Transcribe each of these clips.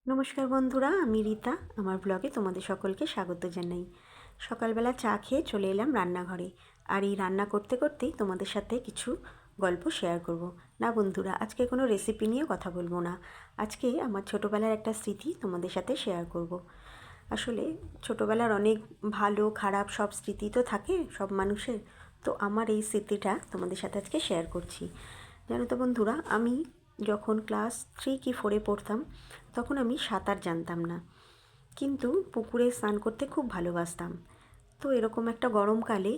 নমস্কার বন্ধুরা, আমি রীতা। আমার ব্লগে তোমাদের সকলকে স্বাগত জানাই। সকালবেলা চা খেয়ে চলে এলাম রান্নাঘরে। আর এই রান্না করতে করতেই তোমাদের সাথে কিছু গল্প শেয়ার করব। না বন্ধুরা, আজকে কোনো রেসিপি নিয়ে কথা বলবো না। আজকে আমার ছোটোবেলার একটা স্মৃতি তোমাদের সাথে শেয়ার করব। আসলে ছোটোবেলার অনেক ভালো খারাপ সব স্মৃতি তো থাকে সব মানুষের। তো আমার এই স্মৃতিটা তোমাদের সাথে আজকে শেয়ার করছি। জানো তো বন্ধুরা, আমি যখন ক্লাস 3 কি 4-এ পড়তাম তখন আমি সাঁতার জানতাম না, কিন্তু পুকুরে স্নান করতে খুব ভালোবাসতাম। তো এরকম একটা গরমকালে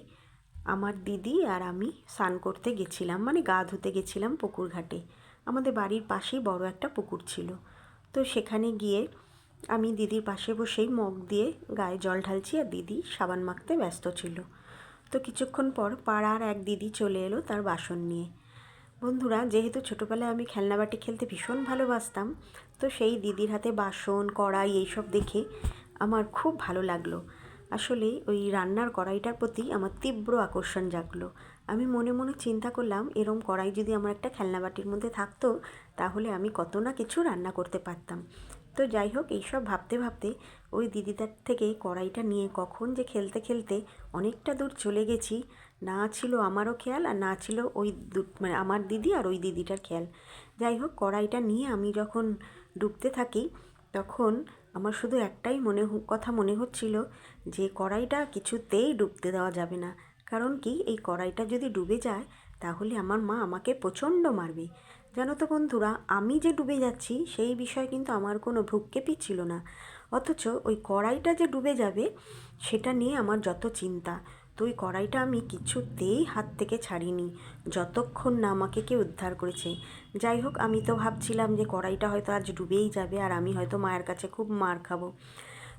আমার দিদি আর আমি স্নান করতে গেছিলাম, মানে গা ধুতে গেছিলাম পুকুর ঘাটে। আমাদের বাড়ির পাশেই বড় একটা পুকুর ছিল। তো সেখানে গিয়ে আমি দিদির পাশে বসেই মগ দিয়ে গায়ে জল ঢালছি আর দিদি সাবান মাখতে ব্যস্ত ছিল। তো কিছুক্ষণ পর পাড়ার এক দিদি চলে এলো তার বাসন নিয়ে। বন্ধুরা, যেহেতু ছোটোবেলায় আমি খেলনাবাটি খেলতে ভীষণ ভালোবাসতাম, তো সেই দিদির হাতে বাসন কড়াই এইসব দেখে আমার খুব ভালো লাগলো। আসলে ওই রান্নার কড়াইটার প্রতি আমার তীব্র আকর্ষণ জাগলো। আমি মনে মনে চিন্তা করলাম, এরম কড়াই যদি আমার একটা খেলনাবাটির মধ্যে থাকতো তাহলে আমি কত না কিছু রান্না করতে পারতাম। তো যাই হোক, এইসব ভাবতে ভাবতে ওই দিদিটার থেকে কড়াইটা নিয়ে কখন যে খেলতে খেলতে অনেকটা দূর চলে গেছি, না ছিল আমারও খেয়াল আর না ছিল ওই মানে আমার দিদি আর ওই দিদিটার খেয়াল। যাই হোক, কড়াইটা নিয়ে আমি যখন ডুবতে থাকি তখন আমার শুধু একটাই কথা মনে হচ্ছিল যে কড়াইটা কিছুতেই ডুবতে দেওয়া যাবে না। কারণ কি, এই কড়াইটা যদি ডুবে যায় তাহলে আমার মা আমাকে প্রচণ্ড মারবে। জানো তো বন্ধুরা, আমি যে ডুবে যাচ্ছি সেই বিষয়ে কিন্তু আমার কোনো ভ্রুক্ষেপই ছিল না, অথচ ওই কড়াইটা যে ডুবে যাবে সেটা নিয়ে আমার যত চিন্তা। তো ওই কড়াইটা আমি কিছুতেই হাত থেকে ছাড়িনি যতক্ষণ না আমাকে কেউ উদ্ধার করেছে। যাই হোক, আমি তো ভাবছিলাম যে কড়াইটা হয়তো আজ ডুবেই যাবে আর আমি হয়তো মায়ের কাছে খুব মার খাবো।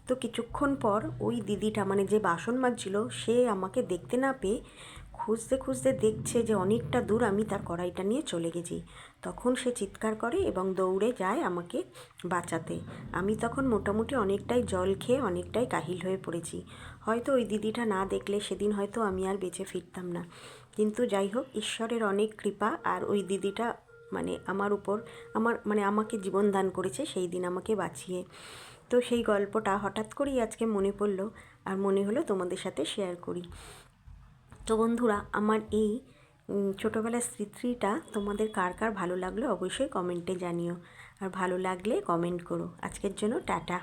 তো কিছুক্ষণ পর ওই দিদিটা, মানে যে বাসন মাজছিল, সে আমাকে দেখতে না পেয়ে খুঁজতে খুঁজতে দেখছে যে অনেকটা দূর আমি তার কড়াইটা নিয়ে চলে গেছি। তখন সে চিৎকার করে এবং দৌড়ে যায় আমাকে বাঁচাতে। আমি তখন মোটামুটি অনেকটাই জল খেয়ে অনেকটাই কাহিল হয়ে পড়েছি। হয়তো ওই দিদিটা না দেখলে সেদিন হয়তো আমি আর বেঁচে ফিরতাম না। কিন্তু যাই হোক, ঈশ্বরের অনেক কৃপা, আর ওই দিদিটা মানে আমার উপর আমাকে জীবন দান করেছে সেই দিন আমাকে বাঁচিয়ে। তো সেই গল্পটা হঠাৎ করেই আজকে মনে পড়লো আর মনে হলো তোমাদের সাথে শেয়ার করি। তো বন্ধুরা, আমার এই ছোটোবেলার স্মৃতিটা তোমাদের কার কার ভালো লাগলো অবশ্যই কমেন্টে জানিও। আর ভালো লাগলে কমেন্ট করো। আজকের জন্য টাটা।